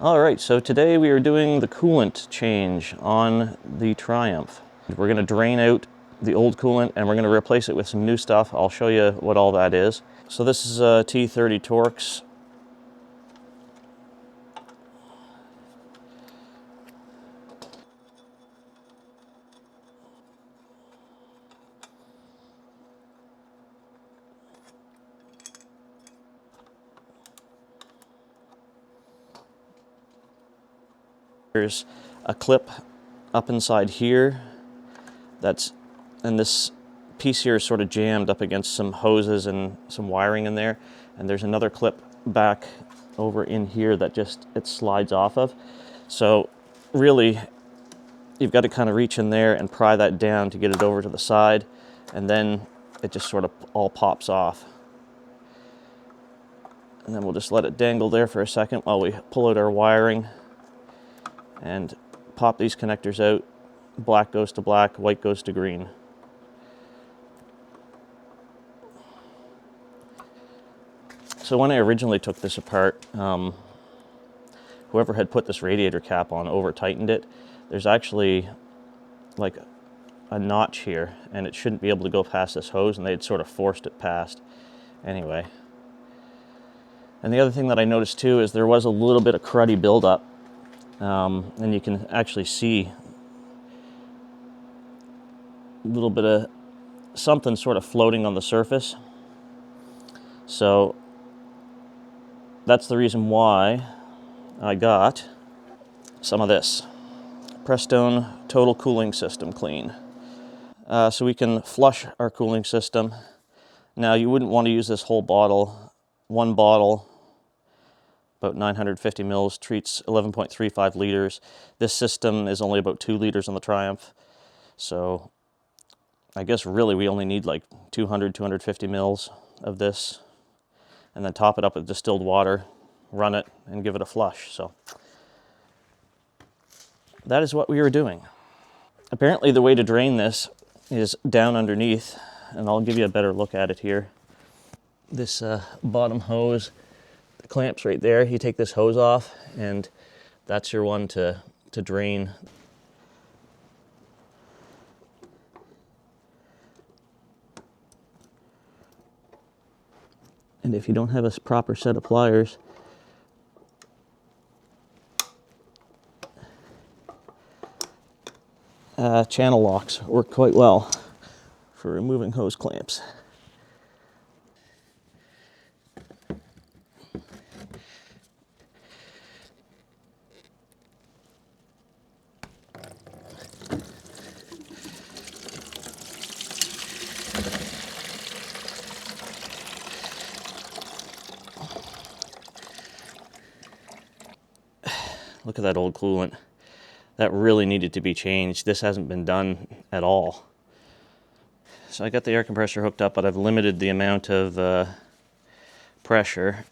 All right, so today we are doing the coolant change on the Triumph. We're going to drain out the old coolant and we're going to replace it with some new stuff. I'll show you what all that is. So this is a T30 Torx. There's a clip up inside here and this piece here is sort of jammed up against some hoses and some wiring in there. And there's another clip back over in here that it slides off of. So really, you've got to kind of reach in there and pry that down to get it over to the side. And then it just sort of all pops off. And then we'll just let it dangle there for a second while we pull out our wiring and pop these connectors out. Black goes to black, white goes to green. So when I originally took this apart, whoever had put this radiator cap on over-tightened it. There's actually like a notch here, and it shouldn't be able to go past this hose, and they had sort of forced it past. Anyway. And the other thing that I noticed too is there was a little bit of cruddy buildup, and you can actually see a little bit of something sort of floating on the surface. So that's the reason why I got some of this Prestone Total Cooling System Clean. So we can flush our cooling system. Now you wouldn't want to use this whole bottle. One bottle, about 950 mils, treats 11.35 liters. This system is only about 2 liters on the Triumph. So I guess really we only need like 200, 250 mils of this. And then top it up with distilled water, run it, and give it a flush. So that is what we were doing. Apparently the way to drain this is down underneath, and I'll give you a better look at it here. This bottom hose, the clamps right there, you take this hose off, and that's your one to drain. And if you don't have a proper set of pliers, channel locks work quite well for removing hose clamps. Look at that old coolant. That really needed to be changed. This hasn't been done at all. So I got the air compressor hooked up, but I've limited the amount of pressure.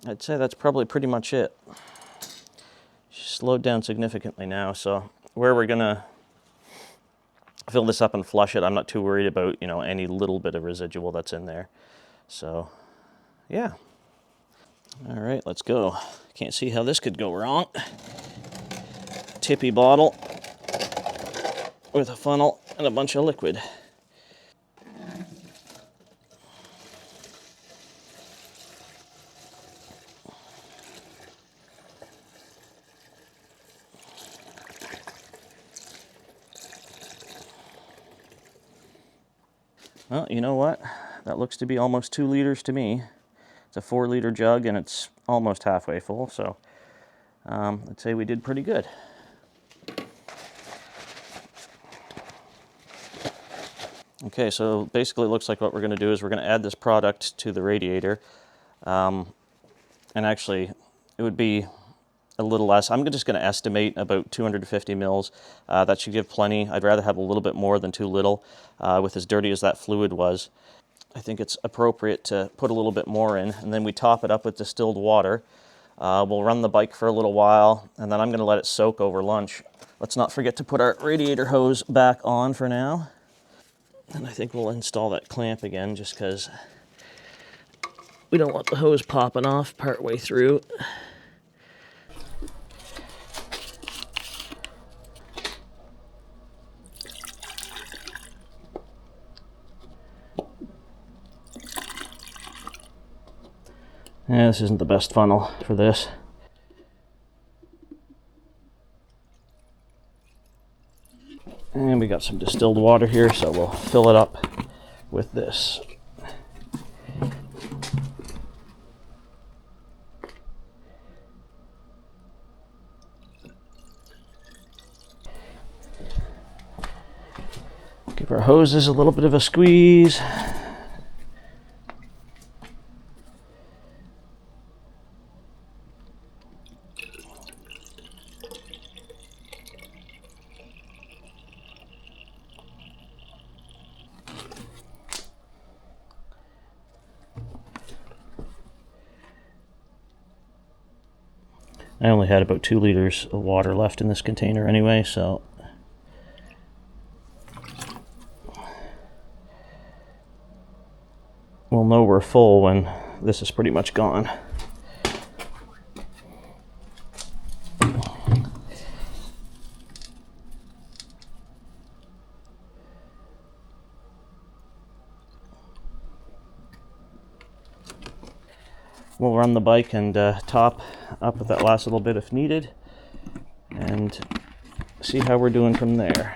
I'd say that's probably pretty much it. Slowed down significantly now, so where we're gonna fill this up and flush it, I'm not too worried about, any little bit of residual that's in there. So, yeah. All right, let's go. Can't see how this could go wrong. Tippy bottle with a funnel and a bunch of liquid. Well, you know what? That looks to be almost 2 liters to me. It's a 4-liter jug and it's almost halfway full, so I'd say we did pretty good. Okay, so basically it looks like what we're going to do is we're going to add this product to the radiator. And actually, it would be a little less. I'm just going to estimate about 250 mils. That should give plenty. I'd rather have a little bit more than too little. With as dirty as that fluid was, I think it's appropriate to put a little bit more in, and then we top it up with distilled water. We'll run the bike for a little while, and then I'm going to let it soak over lunch. Let's not forget to put our radiator hose back on for now. And I think we'll install that clamp again just because we don't want the hose popping off partway through. Yeah, this isn't the best funnel for this. And we got some distilled water here, so we'll fill it up with this. Give our hoses a little bit of a squeeze. I only had about 2 liters of water left in this container anyway, so we'll know we're full when this is pretty much gone. We'll run the bike and top up with that last little bit if needed, and see how we're doing from there.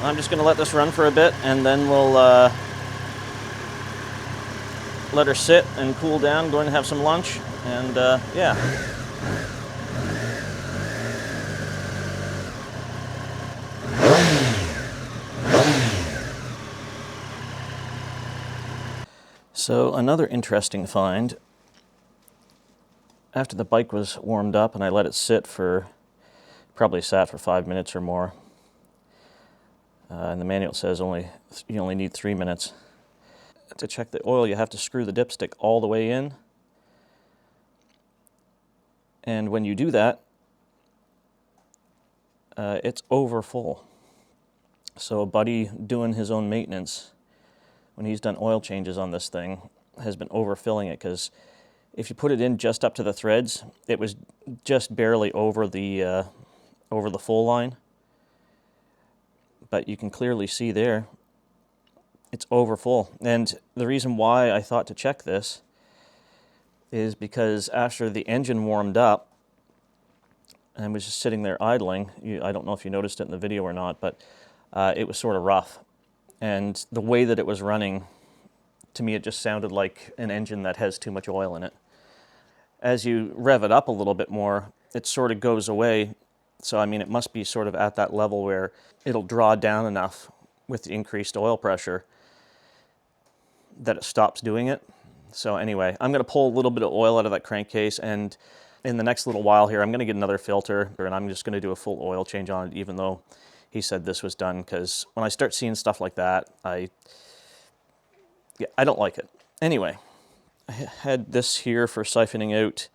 I'm just going to let this run for a bit, and then we'll let her sit and cool down, going to have some lunch, and yeah. So another interesting find, after the bike was warmed up and I let it sit for, probably sat for 5 minutes or more, and the manual says you only need 3 minutes. To check the oil, you have to screw the dipstick all the way in. And when you do that, it's over full. So a buddy doing his own maintenance, when he's done oil changes on this thing, has been overfilling it, because if you put it in just up to the threads, it was just barely over the full line. But you can clearly see there, it's over full. And the reason why I thought to check this is because after the engine warmed up and was just sitting there idling, I don't know if you noticed it in the video or not, but it was sort of rough. And the way that it was running, to me, it just sounded like an engine that has too much oil in it. As you rev it up a little bit more, it sort of goes away. So, I mean, it must be sort of at that level where it'll draw down enough with the increased oil pressure that it stops doing it. So anyway, I'm going to pull a little bit of oil out of that crankcase, and in the next little while here, I'm going to get another filter, and I'm just going to do a full oil change on it, even though he said this was done, because when I start seeing stuff like that, I don't like it. Anyway, I had this here for siphoning out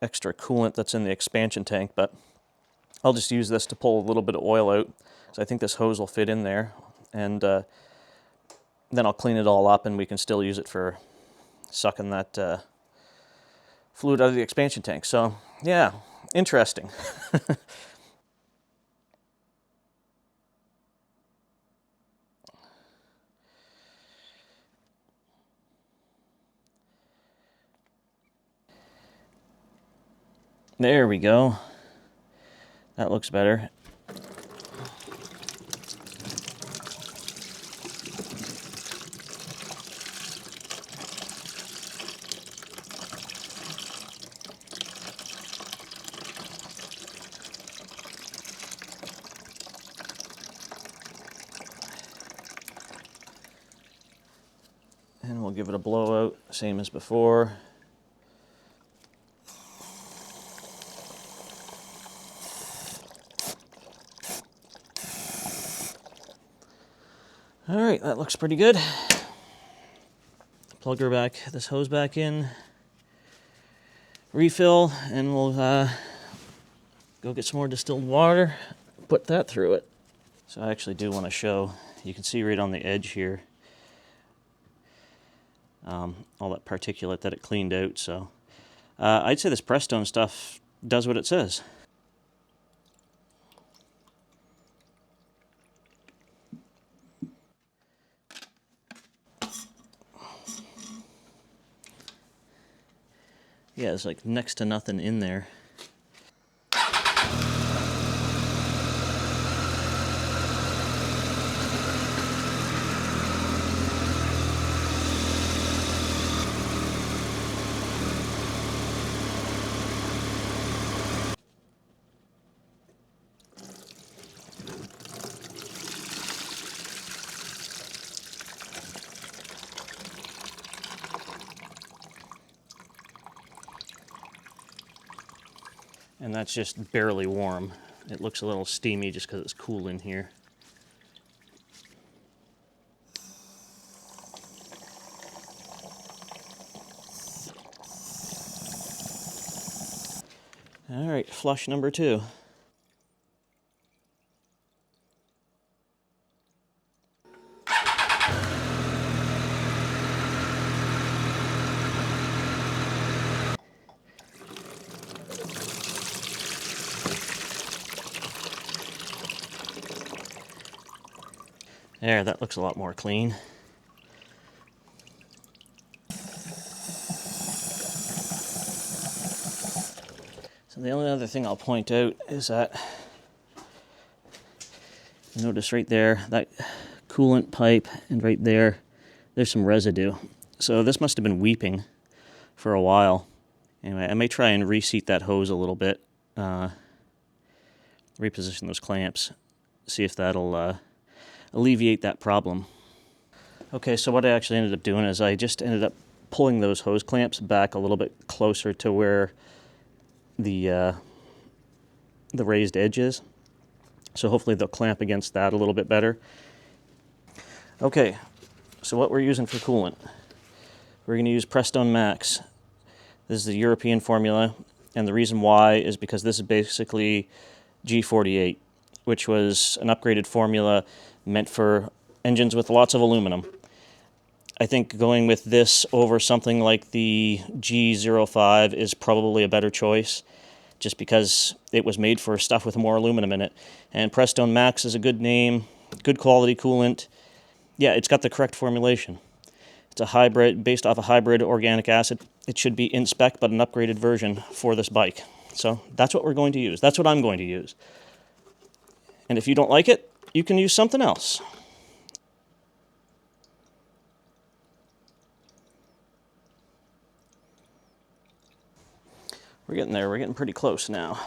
extra coolant that's in the expansion tank, but I'll just use this to pull a little bit of oil out. So I think this hose will fit in there, and then I'll clean it all up and we can still use it for sucking that fluid out of the expansion tank. So yeah, interesting. There we go. That looks better. And we'll give it a blowout, same as before. All right, that looks pretty good. Plug this hose back in, refill, and we'll go get some more distilled water, put that through it. So I actually do want to show, you can see right on the edge here, all that particulate that it cleaned out. So I'd say this Prestone stuff does what it says. Yeah, there's like next to nothing in there. And that's just barely warm. It looks a little steamy just because it's cool in here. All right, flush number 2. There, that looks a lot more clean. So the only other thing I'll point out is that, notice right there, that coolant pipe, and right there, there's some residue. So this must have been weeping for a while. Anyway, I may try and reseat that hose a little bit, reposition those clamps, see if that'll alleviate that problem. Okay, so what I actually ended up doing is I just ended up pulling those hose clamps back a little bit closer to where the raised edge is. So hopefully they'll clamp against that a little bit better. Okay, so what we're using for coolant. We're going to use Prestone Max. This is the European formula, and the reason why is because this is basically G48, which was an upgraded formula meant for engines with lots of aluminum. I think going with this over something like the G05 is probably a better choice, just because it was made for stuff with more aluminum in it. And Prestone Max is a good name, good quality coolant. Yeah, it's got the correct formulation. It's a hybrid, based off a hybrid organic acid. It should be in spec, but an upgraded version for this bike. So that's what we're going to use. That's what I'm going to use. And if you don't like it, you can use something else. We're getting there. We're getting pretty close now.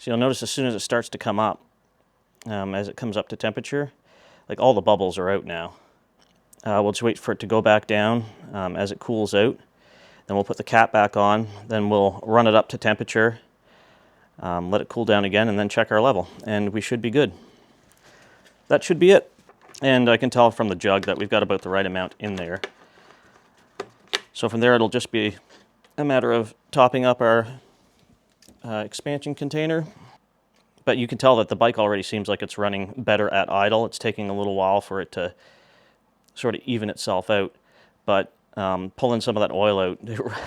So you'll notice as soon as it starts to come up, as it comes up to temperature, like all the bubbles are out now. We'll just wait for it to go back down as it cools out. Then we'll put the cap back on, then we'll run it up to temperature, let it cool down again, and then check our level, and we should be good. That should be it. And I can tell from the jug that we've got about the right amount in there. So from there it'll just be a matter of topping up our expansion container. But you can tell that the bike already seems like it's running better at idle. It's taking a little while for it to sort of even itself out. But pulling some of that oil out,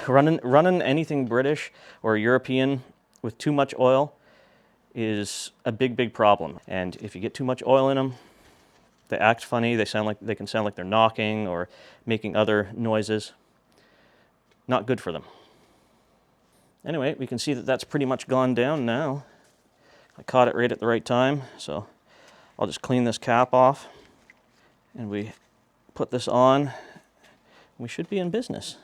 running anything British or European with too much oil is a big problem. And if you get too much oil in them, they act funny. They can sound like they're knocking or making other noises. Not good for them. Anyway, we can see that that's pretty much gone down now. I caught it right at the right time, so I'll just clean this cap off and we put this on. We should be in business.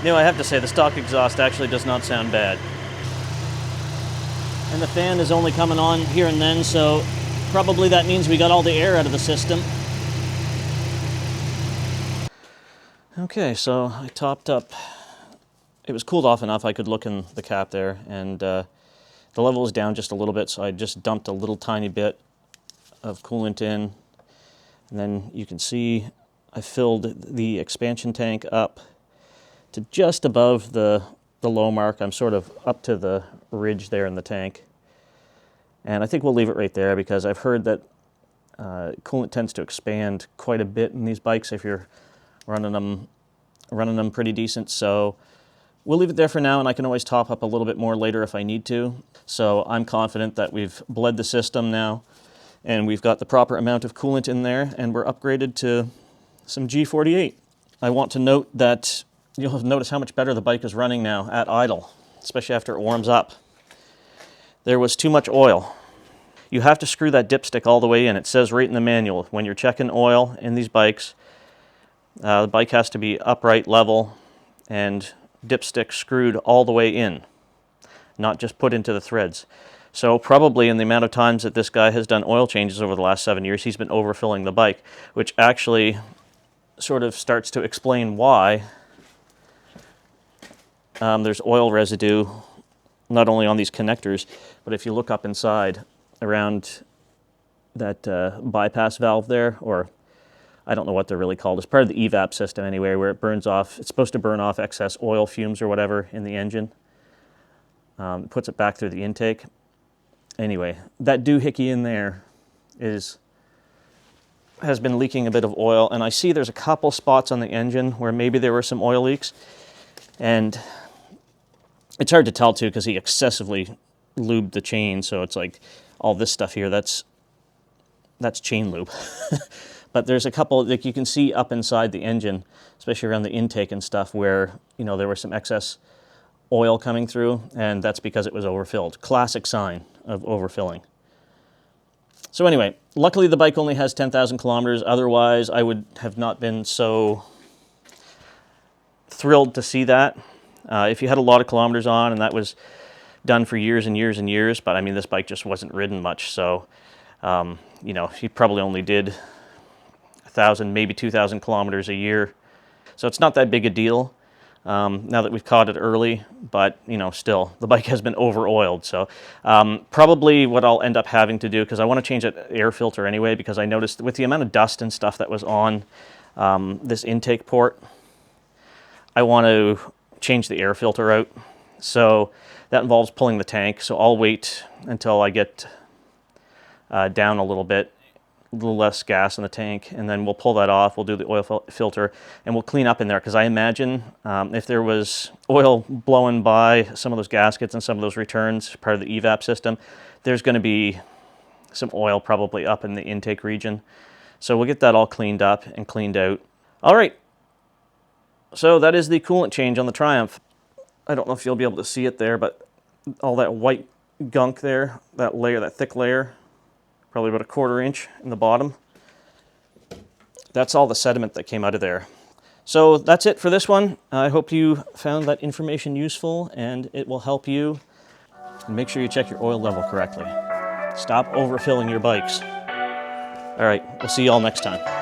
You know, I have to say, the stock exhaust actually does not sound bad. And the fan is only coming on here and then, so probably that means we got all the air out of the system. Okay, so I topped up. It was cooled off enough I could look in the cap there, and the level was down just a little bit, so I just dumped a little tiny bit of coolant in. And then you can see I filled the expansion tank up to just above the low mark. I'm sort of up to the ridge there in the tank. And I think we'll leave it right there because I've heard that coolant tends to expand quite a bit in these bikes if you're running them pretty decent. So we'll leave it there for now, and I can always top up a little bit more later if I need to. So I'm confident that we've bled the system now, and we've got the proper amount of coolant in there, and we're upgraded to some G48. I want to note that you'll notice how much better the bike is running now at idle, especially after it warms up. There was too much oil. You have to screw that dipstick all the way in. It says right in the manual, when you're checking oil in these bikes, the bike has to be upright, level, and dipstick screwed all the way in, not just put into the threads. So probably in the amount of times that this guy has done oil changes over the last 7 years, he's been overfilling the bike, which actually sort of starts to explain why there's oil residue not only on these connectors, but if you look up inside around that bypass valve there, or I don't know what they're really called. It's part of the evap system anyway, where it burns off. It's supposed to burn off excess oil fumes or whatever in the engine. It puts it back through the intake. Anyway, that doohickey in there has been leaking a bit of oil, and I see there's a couple spots on the engine where maybe there were some oil leaks, and it's hard to tell too because he excessively lubed the chain, so it's like all this stuff here, that's chain lube. But there's a couple, like you can see up inside the engine, especially around the intake and stuff, where, you know, there was some excess oil coming through, and that's because it was overfilled. Classic sign of overfilling. So anyway, luckily the bike only has 10,000 kilometers. Otherwise, I would have not been so thrilled to see that. If you had a lot of kilometers on, and that was done for years and years and years, but I mean, this bike just wasn't ridden much, so, you know, he probably only did 1,000, maybe 2,000 kilometers a year. So it's not that big a deal now that we've caught it early, but, you know, still, the bike has been over-oiled. So probably what I'll end up having to do, because I want to change that air filter anyway, because I noticed with the amount of dust and stuff that was on this intake port, I want to change the air filter out. So that involves pulling the tank. So I'll wait until I get down a little bit a little less gas in the tank, and then we'll pull that off. We'll do the oil filter, and we'll clean up in there, because I imagine if there was oil blowing by some of those gaskets and some of those returns, part of the evap system, there's going to be some oil probably up in the intake region. So we'll get that all cleaned up and cleaned out. All right, so that is the coolant change on the Triumph. I don't know if you'll be able to see it there, but all that white gunk there, that layer, that thick layer, probably about a 1/4 inch in the bottom. That's all the sediment that came out of there. So that's it for this one. I hope you found that information useful and it will help you. And make sure you check your oil level correctly. Stop overfilling your bikes. All right, we'll see you all next time.